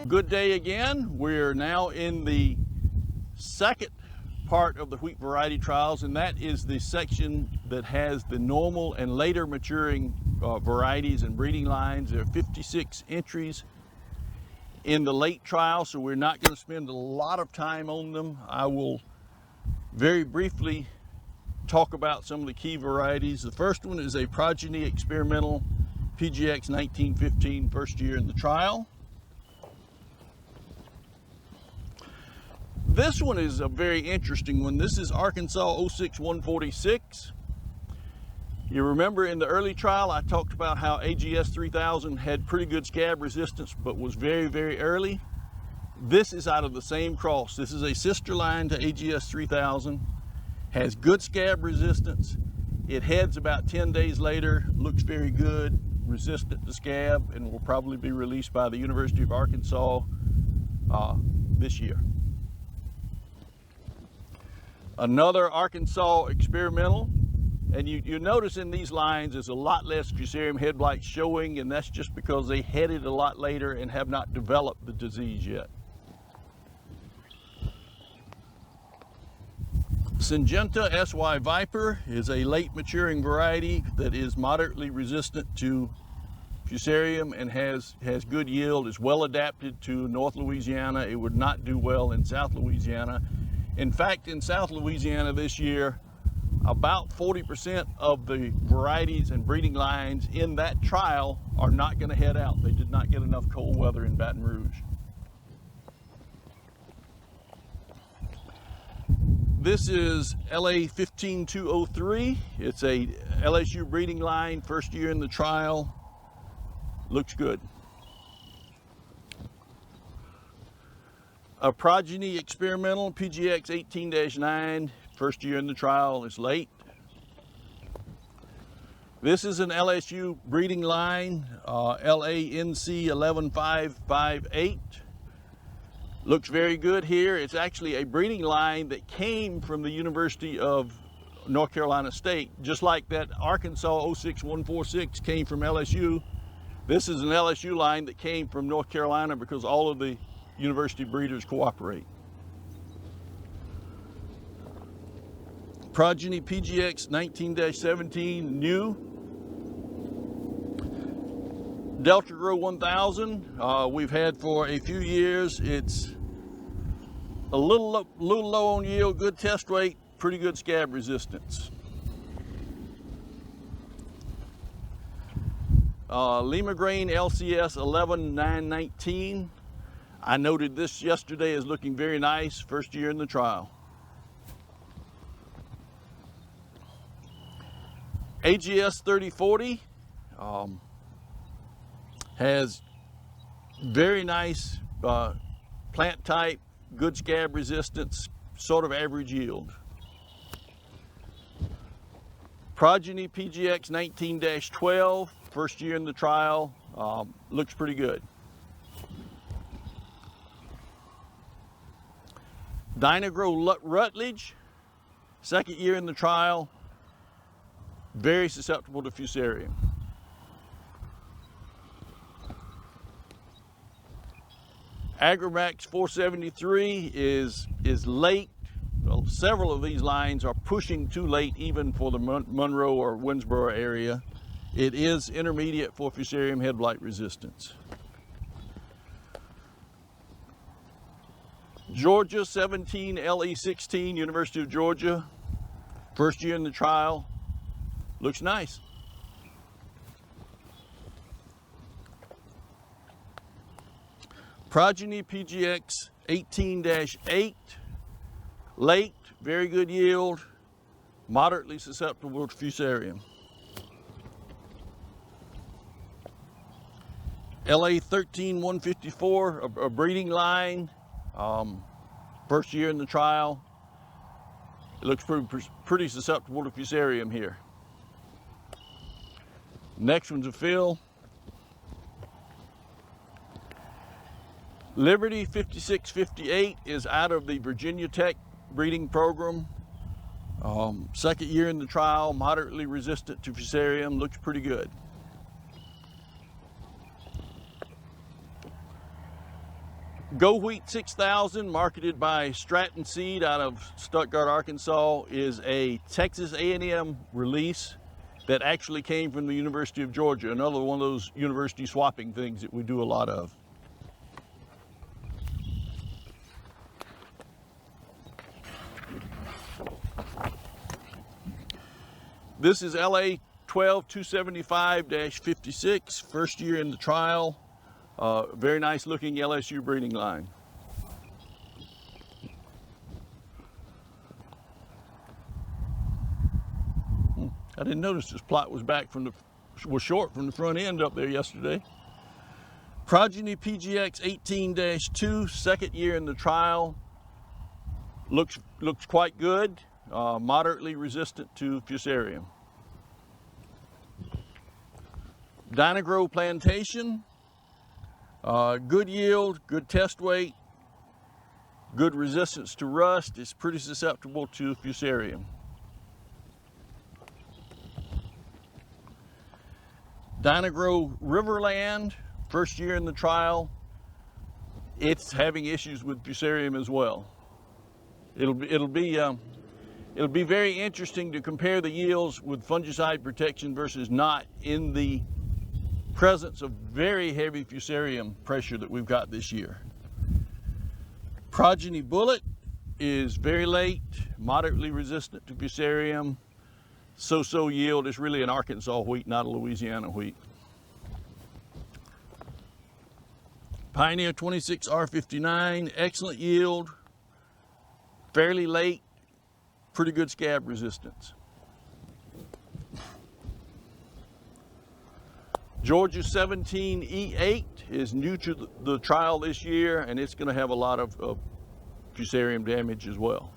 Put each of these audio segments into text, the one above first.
Good day again. We're now in the second part of the wheat variety trials, and that is the section that has the normal and later maturing varieties and breeding lines. There are 56 entries in the late trial, so we're not going to spend a lot of time on them. I will very briefly talk about some of the key varieties. The first one is a progeny experimental PGX 1915, first year in the trial. This one is a very interesting one. This is Arkansas 06 146. You remember in the early trial I talked about how AGS 3000 had pretty good scab resistance but was very, very early. This is out of the same cross. This is a sister line to AGS 3000, has good scab resistance. It heads about 10 days later, looks very good, resistant to scab, and will probably be released by the University of Arkansas this year. Another Arkansas experimental, and you notice in these lines there's a lot less Fusarium head blight showing, and that's just because they headed a lot later and have not developed the disease yet. Syngenta SY Viper is a late maturing variety that is moderately resistant to Fusarium and has good yield, is well adapted to North Louisiana. It would not do well in South Louisiana. In fact, in South Louisiana this year, about 40% of the varieties and breeding lines in that trial are not going to head out. They did not get enough cold weather in Baton Rouge. This is LA 15203. It's a LSU breeding line, first year in the trial. Looks good. A progeny experimental PGX 18-9, first year in the trial, is late. This is an LSU breeding line, LANC 11558. Looks very good here. It's actually a breeding line that came from the University of North Carolina State, just like that Arkansas 06 146 came from LSU. This is an LSU line that came from North Carolina because all of the university breeders cooperate. Progeny PGX 19-17, new. Delta Grow 1000, we've had for a few years. It's a little low on yield, good test weight, pretty good scab resistance. Lima Grain LCS 11919. I noted this yesterday as looking very nice, first year in the trial. AGS 3040 has very nice plant type, good scab resistance, sort of average yield. Progeny PGX 19-12, first year in the trial, looks pretty good. Dynagrow Rutledge, second year in the trial, very susceptible to Fusarium. Agramax 473 is late. Well, several of these lines are pushing too late even for the Monroe or Winnsboro area. It is intermediate for Fusarium head blight resistance. Georgia 17 LE16, University of Georgia, first year in the trial, looks nice. Progeny PGX 18-8, late, very good yield, moderately susceptible to Fusarium. LA 13 154, a breeding line, first year in the trial. It looks pretty susceptible to Fusarium here. Next one's a fill. Liberty 5658 is out of the Virginia Tech breeding program. Second year in the trial, moderately resistant to Fusarium, looks pretty good. Go Wheat 6000, marketed by Stratton Seed out of Stuttgart, Arkansas, is a Texas A&M release that actually came from the University of Georgia, another one of those university swapping things that we do a lot of. This is LA 12275-56, first year in the trial. Very nice looking LSU breeding line. I didn't notice this plot was was short from the front end up there yesterday. Progeny PGX 18-2, second year in the trial. Looks quite good, moderately resistant to Fusarium. Dynagro Plantation, good yield, good test weight, good resistance to rust. It's pretty susceptible to Fusarium. Dynagro Riverland, first year in the trial. It's having issues with Fusarium as well. It'll be very interesting to compare the yields with fungicide protection versus not in the presence of very heavy Fusarium pressure that we've got this year. Progeny Bullet is very late, moderately resistant to Fusarium. So-so yield. Is really an Arkansas wheat, not a Louisiana wheat. Pioneer 26R59, excellent yield, fairly late, pretty good scab resistance. Georgia 17E8 is new to the trial this year, and it's going to have a lot of Fusarium damage as well.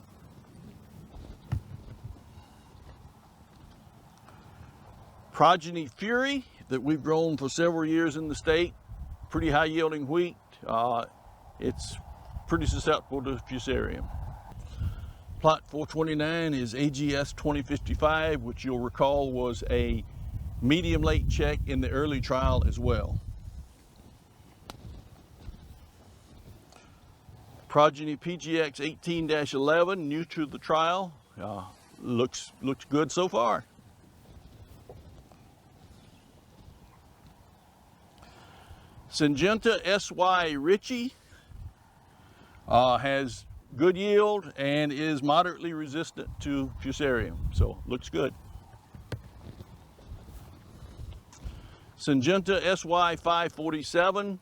Progeny Fury that we've grown for several years in the state, pretty high yielding wheat. It's pretty susceptible to Fusarium. Plot 429 is AGS 2055, which you'll recall was a medium late check in the early trial as well. Progeny PGX 18-11, new to the trial. Looks good so far. Syngenta SY Ritchie has good yield and is moderately resistant to Fusarium, so looks good. Syngenta SY 547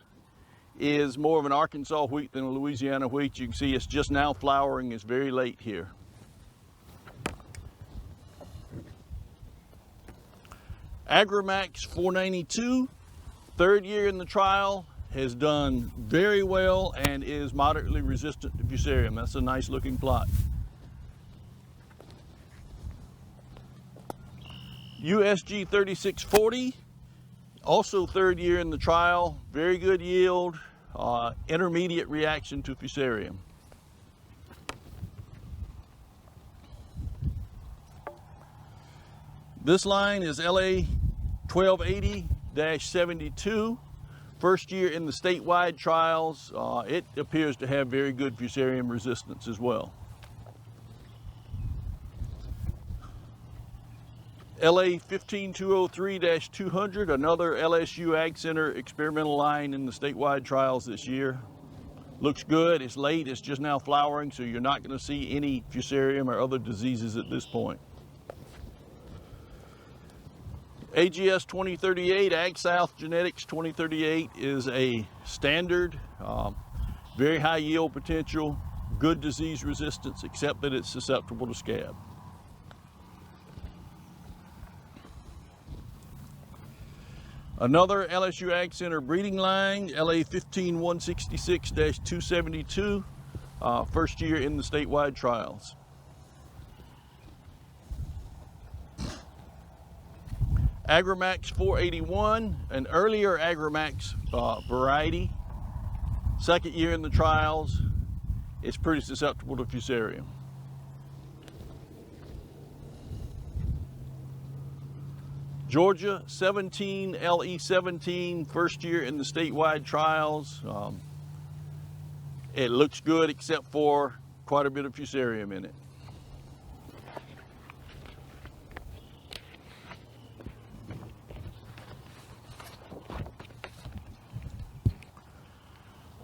is more of an Arkansas wheat than a Louisiana wheat. You can see it's just now flowering. It's very late here. AgriMax 492, third year in the trial, has done very well and is moderately resistant to Fusarium. That's a nice looking plot. USG 3640, also third year in the trial, very good yield, intermediate reaction to Fusarium. This line is LA 1280-72, first year in the statewide trials. It appears to have very good Fusarium resistance as well. LA 15203-200, another LSU AgCenter experimental line in the statewide trials this year. Looks good. It's late. It's just now flowering, so you're not going to see any Fusarium or other diseases at this point. AGS 2038, Ag South Genetics 2038 is a standard, very high yield potential, good disease resistance, except that it's susceptible to scab. Another LSU AgCenter breeding line, LA 15166-272, first year in the statewide trials. AgriMax 481, an earlier AgriMax variety, second year in the trials. It's pretty susceptible to Fusarium. Georgia 17 LE17, first year in the statewide trials. It looks good except for quite a bit of fusarium in it.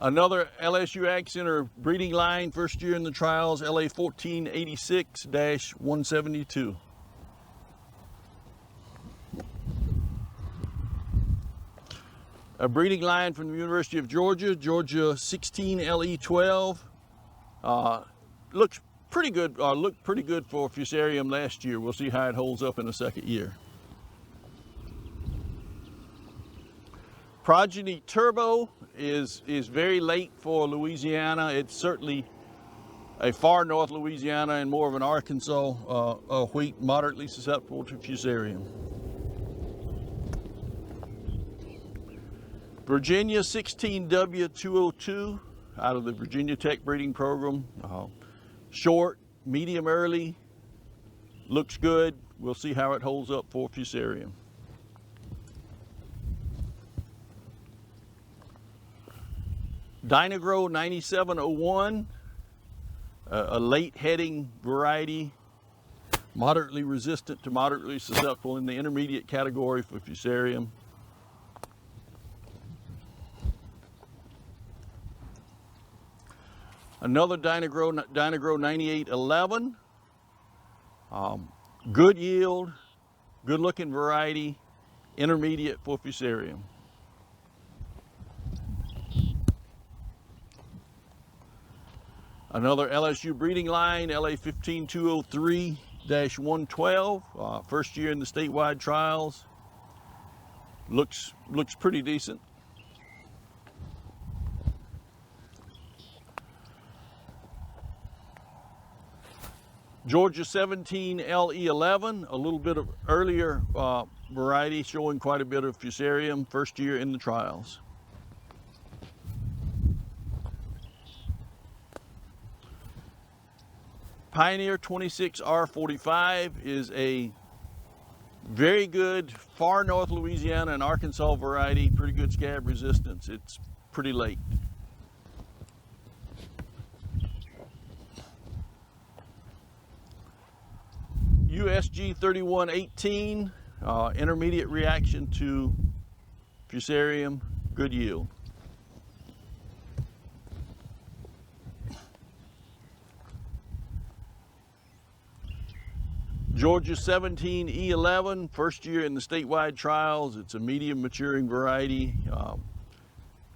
Another LSU AgCenter breeding line, first year in the trials, LA 1486-172. A breeding line from the University of Georgia, Georgia 16 LE12. Looks pretty good, looked pretty good for fusarium last year. We'll see how it holds up in the second year. Progeny Turbo is very late for Louisiana. It's certainly a far north Louisiana and more of an Arkansas wheat, moderately susceptible to fusarium. Virginia 16W202 out of the Virginia Tech breeding program. Short, medium early, looks good. We'll see how it holds up for fusarium. Dynagro 9701, a late heading variety, moderately resistant to moderately susceptible in the intermediate category for fusarium. Another Dynagro 9811, good yield, good looking variety, intermediate for fusarium. Another LSU breeding line, LA 15203-112, first year in the statewide trials. Looks pretty decent. Georgia 17 LE11, a little bit of earlier variety showing quite a bit of fusarium, first year in the trials. Pioneer 26R45 is a very good far north Louisiana and Arkansas variety, pretty good scab resistance. It's pretty late. USG 3118, intermediate reaction to fusarium, good yield. Georgia 17E11, first year in the statewide trials. It's a medium maturing variety.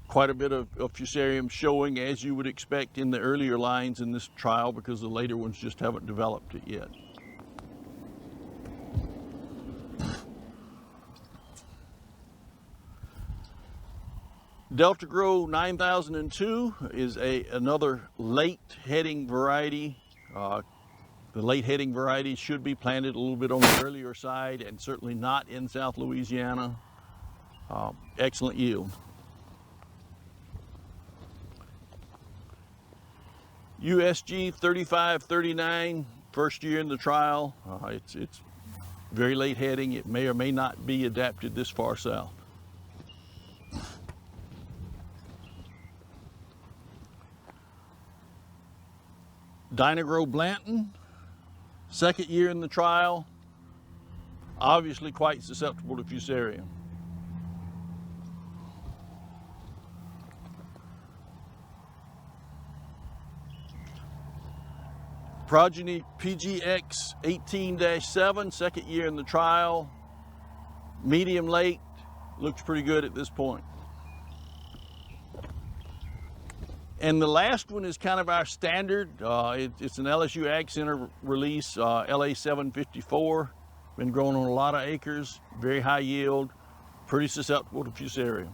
Quite a bit of fusarium showing, as you would expect in the earlier lines in this trial, because the later ones just haven't developed it yet. Delta Grow 9002 is another late heading variety. The late heading varieties should be planted a little bit on the earlier side and certainly not in South Louisiana. Excellent yield. USG 3539, first year in the trial. It's very late heading. It may or may not be adapted this far south. Dynagro Blanton, second year in the trial, obviously quite susceptible to fusarium. Progeny PGX 18-7, second year in the trial, medium late, looks pretty good at this point. And the last one is kind of our standard. It's an LSU AgCenter release, LA 754. Been grown on a lot of acres, very high yield, pretty susceptible to fusarium.